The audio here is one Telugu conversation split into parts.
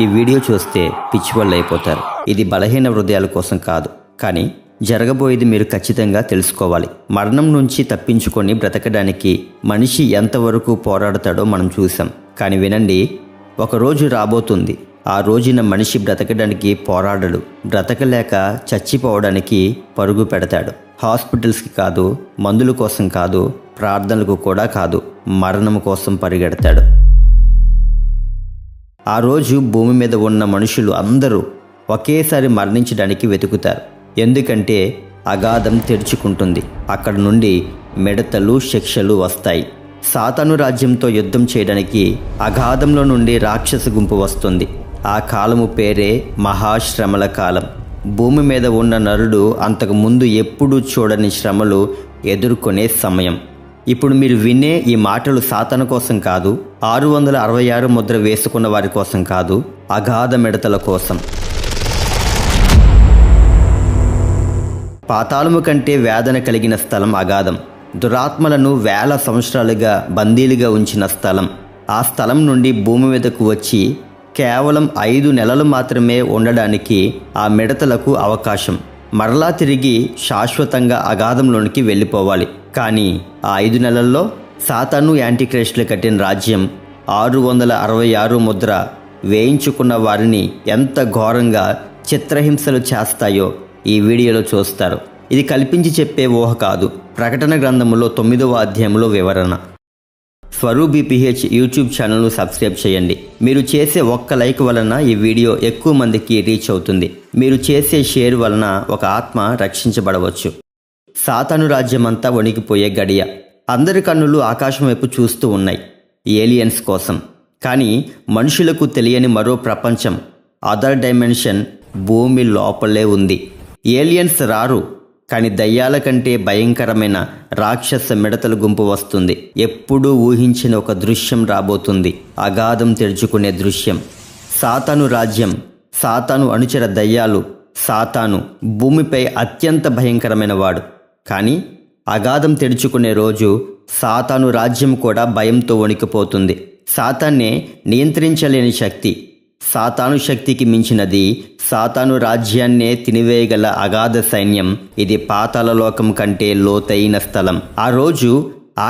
ఈ వీడియో చూస్తే పిచ్చివాళ్ళు అయిపోతారు. ఇది బలహీన హృదయాల కోసం కాదు, కానీ జరగబోయేది మీరు ఖచ్చితంగా తెలుసుకోవాలి. మరణం నుంచి తప్పించుకొని బ్రతకడానికి మనిషి ఎంతవరకు పోరాడతాడో మనం చూసాం. కానీ వినండి, ఒకరోజు రాబోతుంది. ఆ రోజున మనిషి బ్రతకడానికి పోరాడడు, బ్రతకలేక చచ్చిపోవడానికి పరుగు పెడతాడు. హాస్పిటల్స్కి కాదు, మందుల కోసం కాదు, ప్రార్థనలకు కూడా కాదు, మరణం కోసం పరిగెడతాడు. ఆ రోజు భూమి మీద ఉన్న మనుషులు అందరూ ఒకేసారి మరణించడానికి వెతుకుతారు. ఎందుకంటే అగాధం తెరుచుకుంటుంది. అక్కడ నుండి మిడతలు, శిక్షలు వస్తాయి. సాతాను రాజ్యంతో యుద్ధం చేయడానికి అగాధంలో నుండి రాక్షస గుంపు వస్తుంది. ఆ కాలము పేరే మహాశ్రమల కాలం. భూమి మీద ఉన్న నరుడు అంతకు ముందు ఎప్పుడూ చూడని శ్రమలు ఎదుర్కొనే సమయం. ఇప్పుడు మీరు వినే ఈ మాటలు సాతాను కోసం కాదు, 666 ముద్ర వేసుకున్న వారి కోసం కాదు, అగాధ మిడతల కోసం. పాతాళము కంటే వేదన కలిగిన స్థలం అగాధం. దురాత్మలను వేల సంవత్సరాలుగా బందీలుగా ఉంచిన స్థలం. ఆ స్థలం నుండి భూమి మీదకు వచ్చి కేవలం 5 నెలలు మాత్రమే ఉండడానికి ఆ మిడతలకు అవకాశం. మరలా తిరిగి శాశ్వతంగా అగాధంలోనికి వెళ్ళిపోవాలి. కానీ ఆ 5 నెలల్లో సాతాను యాంటీక్రైస్టులు కట్టిన రాజ్యం 666 ముద్ర వేయించుకున్న వారిని ఎంత ఘోరంగా చిత్రహింసలు చేస్తాయో ఈ వీడియోలో చూస్తారు. ఇది కల్పించి చెప్పే ఊహ కాదు, ప్రకటన గ్రంథములో 9వ అధ్యాయంలో వివరణ. స్వరూప్ BPH యూట్యూబ్ ఛానల్ను సబ్స్క్రైబ్ చేయండి. మీరు చేసే ఒక్క లైక్ వలన ఈ వీడియో ఎక్కువ మందికి రీచ్ అవుతుంది. మీరు చేసే షేర్ వలన ఒక ఆత్మ రక్షించబడవచ్చు. సాతాను రాజ్యమంతా వణికిపోయే గడియ. అందరి కన్నులు ఆకాశం వైపు చూస్తూ ఉన్నాయి ఏలియన్స్ కోసం. కానీ మనుషులకు తెలియని మరో ప్రపంచం, అదర్ డైమెన్షన్ భూమి లోపలే ఉంది. ఏలియన్స్ రారు, కానీ దయ్యాల కంటే భయంకరమైన రాక్షస మిడతల గుంపు వస్తుంది. ఎప్పుడూ ఊహించిన ఒక దృశ్యం రాబోతుంది. అగాధం తెరుచుకునే దృశ్యం. సాతాను రాజ్యం, సాతాను అనుచర దయ్యాలు. సాతాను భూమిపై అత్యంత భయంకరమైన వాడు. కానీ అగాధం తెరుచుకునే రోజు సాతాను రాజ్యం కూడా భయంతో వణికిపోతుంది. సాతాన్నే నియంత్రించలేని శక్తి, సాతాను శక్తికి మించినది, సాతాను రాజ్యాన్నే తినివేయగల అగాధ సైన్యం. ఇది పాతాళ లోకం కంటే లోతైన స్థలం. ఆ రోజు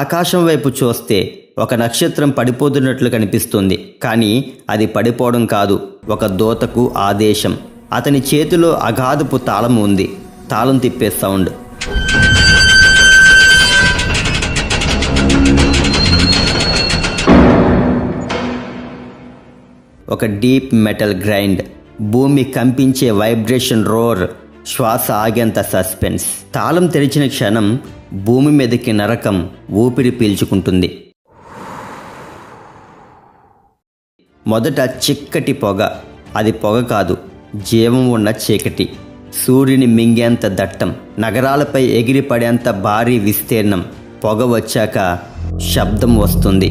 ఆకాశం వైపు చూస్తే ఒక నక్షత్రం పడిపోతున్నట్లు కనిపిస్తుంది. కానీ అది పడిపోవడం కాదు, ఒక దూతకు ఆదేశం. అతని చేతిలో అగాధపు తాళం ఉంది. తాళం తిప్పే సౌండ్. ఒక డీప్ మెటల్ గ్రైండ్, భూమి కంపించే వైబ్రేషన్ రోర్, శ్వాస ఆగేంత సస్పెన్స్. తాళం తెరిచిన క్షణం భూమి మీదకి నరకం ఊపిరి పీల్చుకుంటుంది. మొదట చిక్కటి పొగ. అది పొగ కాదు, జీవం ఉన్న చీకటి. సూర్యుని మింగేంత దట్టం, నగరాలపై ఎగిరిపడేంత భారీ విస్తీర్ణం. పొగ వచ్చాక శబ్దం వస్తుంది.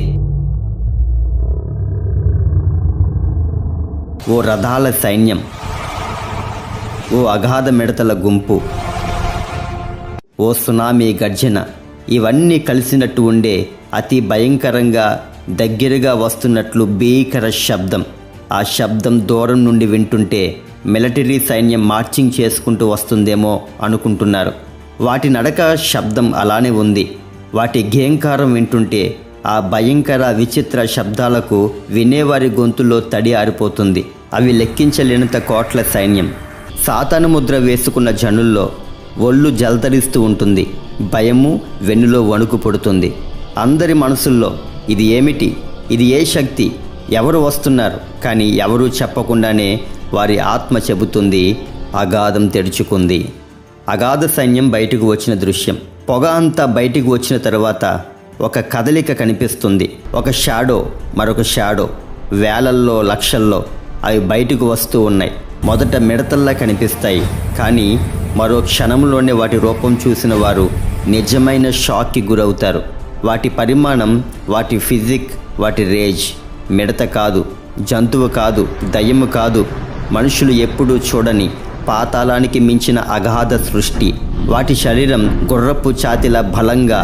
ఓ రథాల సైన్యం, ఓ అగాధ మిడతల గుంపు, ఓ సునామీ గర్జన. ఇవన్నీ కలిసినట్టు ఉండే అతి భయంకరంగా దగ్గరగా వస్తున్నట్లు భీకర శబ్దం. ఆ శబ్దం దూరం నుండి వింటుంటే మిలిటరీ సైన్యం మార్చింగ్ చేసుకుంటూ వస్తుందేమో అనుకుంటున్నారు. వాటి నడక శబ్దం అలానే ఉంది. వాటి ఘేంకారం వింటుంటే ఆ భయంకర విచిత్ర శబ్దాలకు వినేవారి గొంతులో తడి ఆరిపోతుంది. అవి లెక్కించలేనంత కోట్ల సైన్యం. సాతాను ముద్ర వేసుకున్న జనుల్లో ఒళ్ళు జల్దరిస్తూ ఉంటుంది. భయము వెన్నులో వణుకు పుడుతుంది. అందరి మనసుల్లో ఇది ఏమిటి, ఇది ఏ శక్తి, ఎవరు వస్తున్నారు? కానీ ఎవరూ చెప్పకుండానే వారి ఆత్మ చెబుతుంది, అగాధం తెరుచుకుంది. అగాధ సైన్యం బయటకు వచ్చిన దృశ్యం. పొగ అంతా బయటికి వచ్చిన తరువాత ఒక కదలిక కనిపిస్తుంది. ఒక షాడో, మరొక షాడో. వేలల్లో, లక్షల్లో అవి బయటకు వస్తూ ఉన్నాయి. మొదట మిడతల్లా కనిపిస్తాయి, కానీ మరో క్షణంలోనే వాటి రూపం చూసిన వారు నిజమైన షాక్కి గురవుతారు. వాటి పరిమాణం, వాటి ఫిజిక్, వాటి రేజ్. మిడత కాదు, జంతువు కాదు, దయ్యము కాదు, మనుషులు ఎప్పుడూ చూడని పాతాళానికి మించిన అగాధ సృష్టి. వాటి శరీరం గుర్రపు ఛాతిలా బలంగా,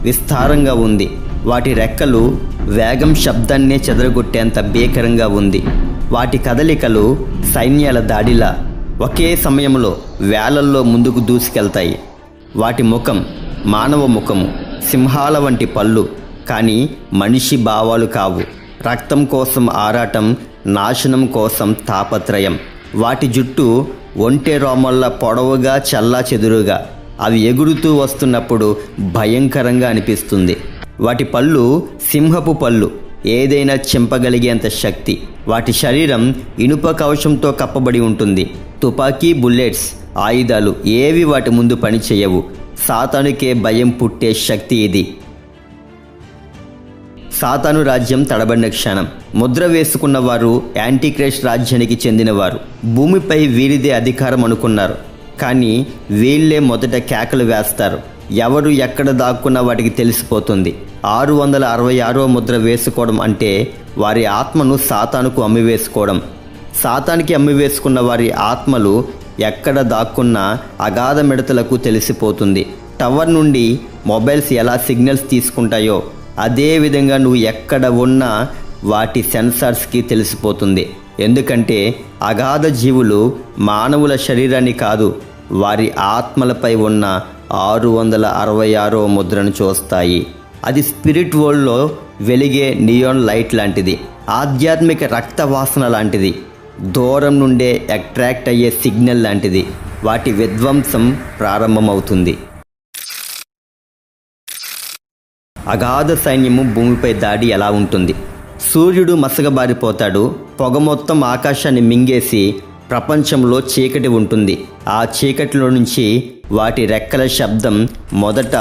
విస్తారంగా ఉంది. వాటి రెక్కలు వేగం శబ్దాన్నే చెదరగొట్టేంత భీకరంగా ఉంది. వాటి కదలికలు సైన్యాల దాడిలా ఒకే సమయంలో వేలల్లో ముందుకు దూసుకెళ్తాయి. వాటి ముఖం మానవ ముఖము, సింహాల వంటి పళ్ళు, కానీ మనిషి భావాలు కావు. రక్తం కోసం ఆరాటం, నాశనం కోసం తాపత్రయం. వాటి జుట్టు ఒంటె రోమల్లా పొడవుగా, చల్లా చెదురుగా. అవి ఎగురుతూ వస్తున్నప్పుడు భయంకరంగా అనిపిస్తుంది. వాటి పళ్ళు సింహపు పళ్ళు, ఏదైనా చింపగలిగేంత శక్తి. వాటి శరీరం ఇనుప కవచంతో కప్పబడి ఉంటుంది. తుపాకీ, బుల్లెట్స్, ఆయుధాలు ఏవి వాటి ముందు పనిచేయవు. సాతానుకే భయం పుట్టే శక్తి ఇది. సాతాను రాజ్యం తడబడిన క్షణం. ముద్ర వేసుకున్న వారు యాంటీక్రైస్ట్ రాజ్యానికి చెందినవారు. భూమిపై వీరిదే అధికారం అనుకున్నారు. కానీ వీళ్ళే మొదట కేకలు వేస్తారు. ఎవరు ఎక్కడ దాక్కున్నా వాటికి తెలిసిపోతుంది. 666వ ముద్ర వేసుకోవడం అంటే వారి ఆత్మను సాతానుకు అమ్మివేసుకోవడం. సాతానికి అమ్మివేసుకున్న వారి ఆత్మలు ఎక్కడ దాక్కున్నా అగాధ మిడతలకు తెలిసిపోతుంది. టవర్ నుండి మొబైల్స్ ఎలా సిగ్నల్స్ తీసుకుంటాయో అదేవిధంగా నువ్వు ఎక్కడ ఉన్నా వాటి సెన్సార్స్కి తెలిసిపోతుంది. ఎందుకంటే అగాధ జీవులు మానవుల శరీరాన్ని కాదు, వారి ఆత్మలపై ఉన్న 666వ ముద్రను చూస్తాయి. అది స్పిరిట్ వరల్డ్లో వెలిగే నియాన్ లైట్ లాంటిది, ఆధ్యాత్మిక రక్తవాసన లాంటిది, దూరం నుండే అట్రాక్ట్ అయ్యే సిగ్నల్ లాంటిది. వాటి విధ్వంసం ప్రారంభమవుతుంది. అగాధ సైన్యము భూమిపై దాడి ఎలా ఉంటుంది? సూర్యుడు మసకబారిపోతాడు. పొగ మొత్తం ఆకాశాన్ని మింగేసి ప్రపంచంలో చీకటి ఉంటుంది. ఆ చీకటిలో నుంచి వాటి రెక్కల శబ్దం మొదట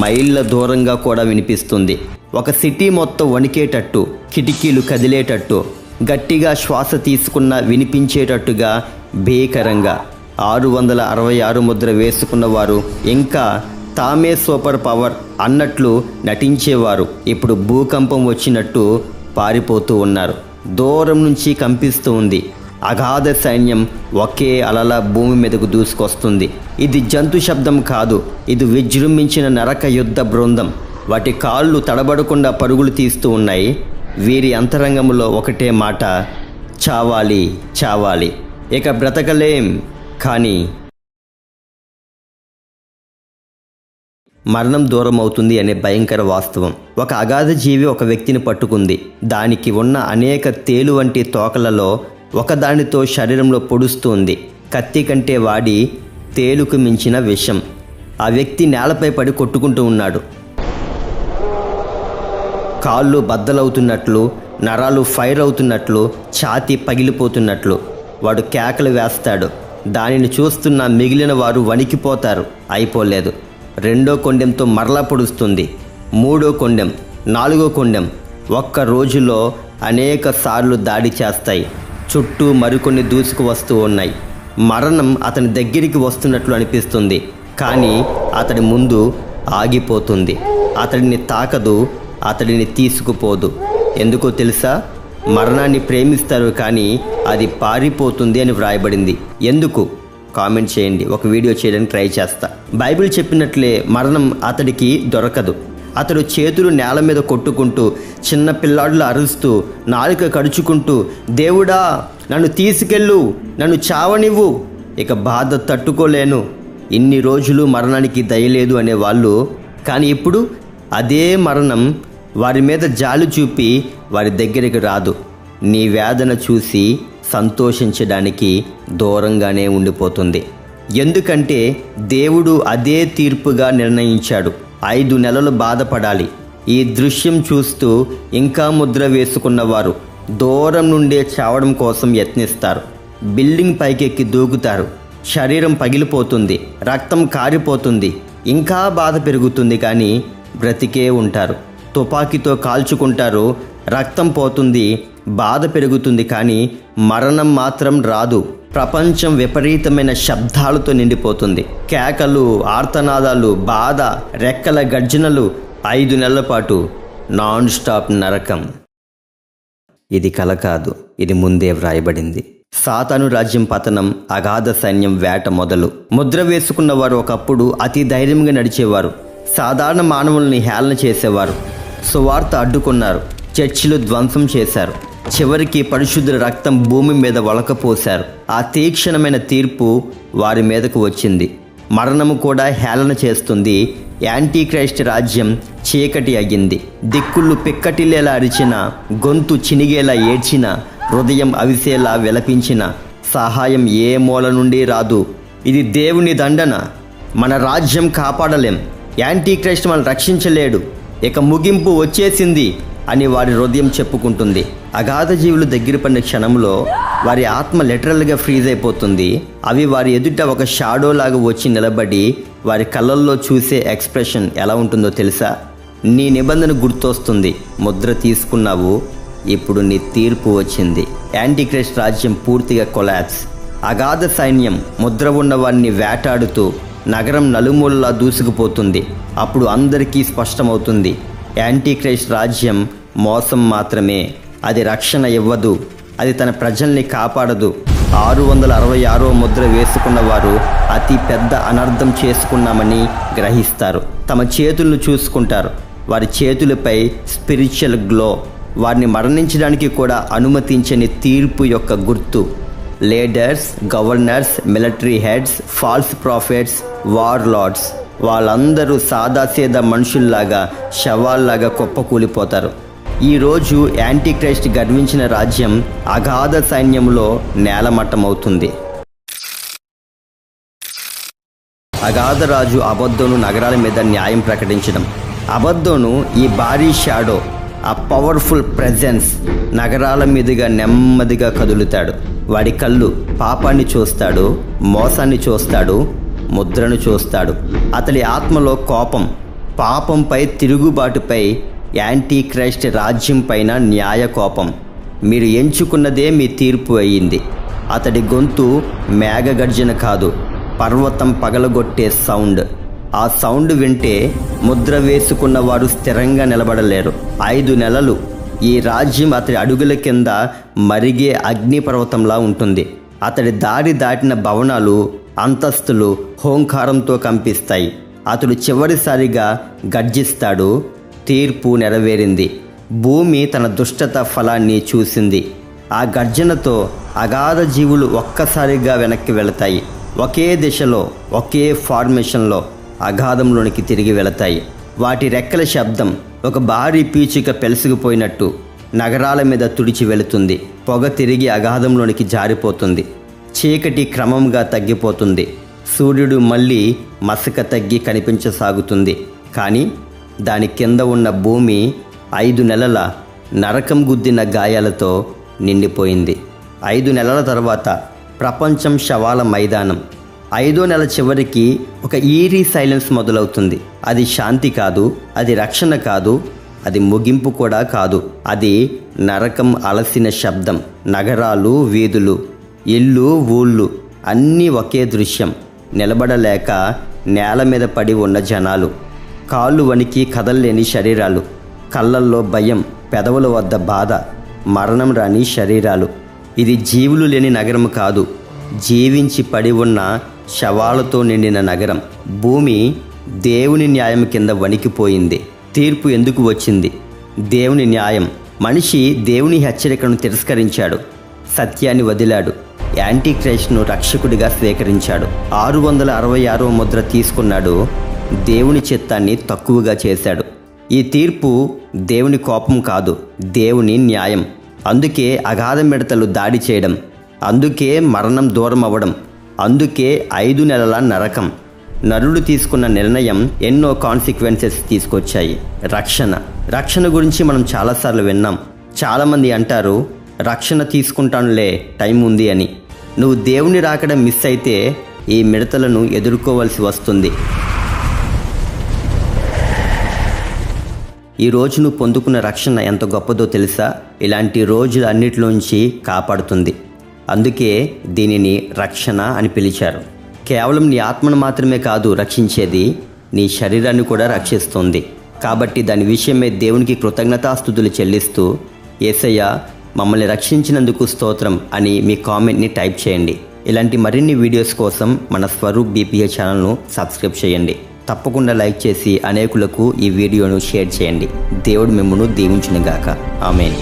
మైళ్ళ దూరంగా కూడా వినిపిస్తుంది. ఒక సిటీ మొత్తం వణికేటట్టు, కిటికీలు కదిలేటట్టు, గట్టిగా శ్వాస తీసుకున్న వినిపించేటట్టుగా భీకరంగా. 666 ముద్ర వేసుకున్న వారు ఇంకా తామే సూపర్ పవర్ అన్నట్లు నటించేవారు ఇప్పుడు భూకంపం వచ్చినట్టు పారిపోతూ ఉన్నారు. దూరం నుంచి కంపిస్తూ ఉంది. అగాధ సైన్యం ఒకే అలలా భూమి మీదకు దూసుకొస్తుంది. ఇది జంతు శబ్దం కాదు, ఇది విజృంభించిన నరక యుద్ధ బృందం. వాటి కాళ్ళు తడబడకుండా పరుగులు తీస్తూ ఉన్నాయి. వీరి అంతరంగంలో ఒకటే మాట, చావాలి, చావాలి, ఇక బ్రతకలేం. కానీ మరణం దూరం అవుతుంది అనే భయంకర వాస్తవం. ఒక అగాధ జీవి ఒక వ్యక్తిని పట్టుకుంది. దానికి ఉన్న అనేక తేలు వంటి తోకలలో ఒకదానితో శరీరంలో పొడుస్తుంది. కత్తి కంటే వాడి తేలుకు మించిన విషం. ఆ వ్యక్తి నేలపై పడి కొట్టుకుంటూ ఉన్నాడు. కాళ్ళు బద్దలవుతున్నట్లు, నరాలు ఫైర్ అవుతున్నట్లు, ఛాతీ పగిలిపోతున్నట్లు. వాడు కేకలు వేస్తాడు. దానిని చూస్తున్న మిగిలిన వారు వణికిపోతారు. అయిపోలేదు. రెండో కొండెంతో మరలా పొడుస్తుంది. మూడో కొండెం, నాలుగో కొండెం. ఒక్క రోజులో అనేక సార్లు దాడి చేస్తాయి. చుట్టూ మరికొన్ని దూసుకు వస్తూ ఉన్నాయి. మరణం అతని దగ్గరికి వస్తున్నట్లు అనిపిస్తుంది. కానీ అతడి ముందు ఆగిపోతుంది. అతడిని తాకదు, అతడిని తీసుకుపోదు. ఎందుకో తెలుసా? మరణాన్ని ప్రేమిస్తారు కానీ అది పారిపోతుంది అని వ్రాయబడింది. ఎందుకు? కామెంట్ చేయండి. ఒక వీడియో చేయడానికి ట్రై చేస్తా. బైబిల్ చెప్పినట్లే మరణం అతడికి దొరకదు. అతడు చేతులు నేల మీద కొట్టుకుంటూ, చిన్న పిల్లాడులా అరుస్తూ, నాలుక కడుచుకుంటూ, దేవుడా నన్ను తీసుకెళ్ళు, నన్ను చావనివ్వు, ఇక బాధ తట్టుకోలేను. ఇన్ని రోజులు మరణానికి దయలేదు అనేవాళ్ళు. కానీ ఇప్పుడు అదే మరణం వారి మీద జాలి చూపి వారి దగ్గరికి రాదు. నీ వేదన చూసి సంతోషించడానికి దూరంగానే ఉండిపోతుంది. ఎందుకంటే దేవుడు అదే తీర్పుగా నిర్ణయించాడు. 5 నెలలు బాధపడాలి. ఈ దృశ్యం చూస్తూ ఇంకా ముద్ర వేసుకున్నవారు దూరం నుండే చావడం కోసం యత్నిస్తారు. బిల్డింగ్ పైకెక్కి దూకుతారు. శరీరం పగిలిపోతుంది, రక్తం కారిపోతుంది, ఇంకా బాధ పెరుగుతుంది, కానీ బ్రతికే ఉంటారు. తుపాకీతో కాల్చుకుంటారు, రక్తం పోతుంది, బాధ పెరుగుతుంది, కానీ మరణం మాత్రం రాదు. ప్రపంచం విపరీతమైన శబ్దాలతో నిండిపోతుంది. కేకలు, ఆర్తనాదాలు, బాధ, రెక్కల గర్జనలు. 5 నెలల పాటు నాన్ స్టాప్ నరకం. ఇది కల కాదు, ఇది ముందే వ్రాయబడింది. సాతాను రాజ్యం పతనం, అగాధ సైన్యం వేట మొదలు. ముద్ర వేసుకున్న వారు ఒకప్పుడు అతి ధైర్యంగా నడిచేవారు. సాధారణ మానవుల్ని హేళన చేసేవారు. సువార్త అడ్డుకున్నారు. చర్చిలు ధ్వంసం చేశారు. చివరికి పరిశుద్ధుల రక్తం భూమి మీద వలకపోశారు. ఆ తీక్షణమైన తీర్పు వారి మీదకు వచ్చింది. మరణము కూడా హేళన చేస్తుంది. యాంటీ క్రైస్ట్ రాజ్యం చీకటి అయ్యింది. దిక్కుళ్ళు పిక్కటిల్లేలా అరిచిన, గొంతు చినిగేలా ఏడ్చిన, హృదయం అవిసేలా విలపించిన సహాయం ఏ మూల నుండి రాదు. ఇది దేవుని దండన. మన రాజ్యం కాపాడలేం. యాంటీ క్రైస్ట్ మనం రక్షించలేడు. ఇక ముగింపు వచ్చేసింది అని వారి హృదయం చెప్పుకుంటుంది. అగాధ జీవులు దగ్గర పడిన క్షణంలో వారి ఆత్మ లిటరల్గా ఫ్రీజ్ అయిపోతుంది. అవి వారి ఎదుట ఒక షాడో లాగా వచ్చి నిలబడి వారి కళ్ళల్లో చూసే ఎక్స్ప్రెషన్ ఎలా ఉంటుందో తెలుసా? నీ నిబంధన గుర్తొస్తుంది. ముద్ర తీసుకున్నావు, ఇప్పుడు నీ తీర్పు వచ్చింది. యాంటీ క్రైస్ట్ రాజ్యం పూర్తిగా కొలాప్స్. అగాధ సైన్యం ముద్ర ఉన్న వారిని వేటాడుతూ నగరం నలుమూలలా దూసుకుపోతుంది. అప్పుడు అందరికీ స్పష్టమవుతుంది, యాంటీ క్రైస్ట్ రాజ్యం మోసం మాత్రమే. అది రక్షణ ఇవ్వదు. అది తన ప్రజల్ని కాపాడదు. 666వ ముద్ర వేసుకున్న వారు అతి పెద్ద అనర్థం చేసుకున్నామని గ్రహిస్తారు. తమ చేతులను చూసుకుంటారు. వారి చేతులపై స్పిరిచువల్ గ్లో, వారిని మరణించడానికి కూడా అనుమతించని తీర్పు యొక్క గుర్తు. Leaders, governors, military heads, false prophets, war lords వాళ్ళందరూ సాదాసీదా మనుషుల్లాగా శవాల్లాగా కుప్పకూలిపోతారు. ఈరోజు యాంటీ క్రైస్ట్ గర్వించిన రాజ్యం అగాధ సైన్యంలో నేలమట్టమవుతుంది. అగాధ రాజు అబద్దోను నగరాల మీద న్యాయం ప్రకటించడం. అబద్దోను ఈ భారీ షాడో, ఆ పవర్ఫుల్ ప్రెజెన్స్ నగరాల మీదుగా నెమ్మదిగా కదులుతాడు. వాడి కళ్ళు పాపాన్ని చూస్తాడు, మోసాన్ని చూస్తాడు, ముద్రను చూస్తాడు. అతడి ఆత్మలో కోపం, పాపంపై తిరుగుబాటుపై, యాంటీ క్రైస్ట్ రాజ్యం పైన న్యాయ కోపం. మీరు ఎంచుకున్నదే మీ తీర్పు అయ్యింది. అతడి గొంతు మేఘగర్జన కాదు, పర్వతం పగలగొట్టే సౌండ్. ఆ సౌండ్ వింటే ముద్ర వేసుకున్న వారు స్థిరంగా నిలబడలేరు. 5 నెలలు ఈ రాజ్యం అతడి అడుగుల కింద మరిగే అగ్నిపర్వతంలా ఉంటుంది. అతడి దారి దాటిన భవనాలు, అంతస్తులు హోంకారంతో కంపిస్తాయి. అతడు చివరిసారిగా గర్జిస్తాడు, తీర్పు నెరవేరింది. భూమి తన దుష్టత ఫలాన్ని చూసింది. ఆ గర్జనతో అగాధ జీవులు ఒక్కసారిగా వెనక్కి వెళతాయి. ఒకే దిశలో, ఒకే ఫార్మేషన్లో అగాధంలోనికి తిరిగి వెళతాయి. వాటి రెక్కల శబ్దం ఒక భారీ పీచిక పెలుసుకుపోయినట్టు నగరాల మీద తుడిచి వెళుతుంది. పొగ తిరిగి అగాధంలోనికి జారిపోతుంది. చీకటి క్రమంగా తగ్గిపోతుంది. సూర్యుడు మళ్ళీ మసక తగ్గి కనిపించసాగుతుంది. కానీ దాని కింద ఉన్న భూమి 5 నెలల నరకం గుద్దిన గాయాలతో నిండిపోయింది. 5 నెలల తర్వాత ప్రపంచం శవాల మైదానం. 5వ నెల చివరికి ఒక ఈరీ సైలెన్స్ మొదలవుతుంది. అది శాంతి కాదు, అది రక్షణ కాదు, అది ముగింపు కూడా కాదు. అది నరకం అలసిన శబ్దం. నగరాలు, వీధులు, ఇల్లు, ఊళ్ళు అన్నీ ఒకే దృశ్యం. నిలబడలేక నేల మీద పడి ఉన్న జనాలు, కాళ్ళు వణికి కదల్లేని శరీరాలు, కళ్ళల్లో భయం, పెదవుల వద్ద బాధ, మరణం రాని శరీరాలు. ఇది జీవులు లేని నగరం కాదు, జీవించి పడి ఉన్న శవాలతో నిండిన నగరం. భూమి దేవుని న్యాయం కింద వణికిపోయింది. తీర్పు ఎందుకు వచ్చింది? దేవుని న్యాయం. మనిషి దేవుని హెచ్చరికను తిరస్కరించాడు, సత్యాన్ని వదిలాడు, యాంటీ క్రైస్ట్ను రక్షకుడిగా స్వీకరించాడు. 666వ ముద్ర తీసుకున్నాడు, దేవుని చిత్తాన్ని తక్కువగా చేశాడు. ఈ తీర్పు దేవుని కోపం కాదు, దేవుని న్యాయం. అందుకే అగాధ మిడతలు దాడి చేయడం, అందుకే మరణం దూరం అవ్వడం, అందుకే 5 నెలల నరకం. నరుడు తీసుకున్న నిర్ణయం ఎన్నో కాన్సిక్వెన్సెస్ తీసుకొచ్చాయి. రక్షణ గురించి మనం చాలాసార్లు విన్నాం. చాలామంది అంటారు, రక్షణ తీసుకుంటానులే, టైం ఉంది అని. నువ్వు దేవుని రాకడ మిస్ అయితే ఈ మిడతలను ఎదుర్కోవాల్సి వస్తుంది. ఈ రోజు నువ్వు పొందుకున్న రక్షణ ఎంత గొప్పదో తెలుసా? ఇలాంటి రోజుల అన్నిటిలోంచి కాపాడుతుంది. అందుకే దీనిని రక్షణ అని పిలిచారు. కేవలం నీ ఆత్మను మాత్రమే కాదు రక్షించేది, నీ శరీరాన్ని కూడా రక్షిస్తుంది. కాబట్టి దాని విషయమే దేవునికి కృతజ్ఞతాస్తుతులు చెల్లిస్తూ, యేసయ్య మమ్మల్ని రక్షించినందుకు స్తోత్రం అని మీ కామెంట్ని టైప్ చేయండి. ఇలాంటి మరిన్ని వీడియోస్ కోసం మన స్వరూప్ బీపీఏ ఛానల్ను సబ్స్క్రైబ్ చేయండి. తప్పకుండా లైక్ చేసి అనేకులకు ఈ వీడియోను షేర్ చేయండి. దేవుడు మిమ్మల్ని దీవించునుగాక. ఆమేన్.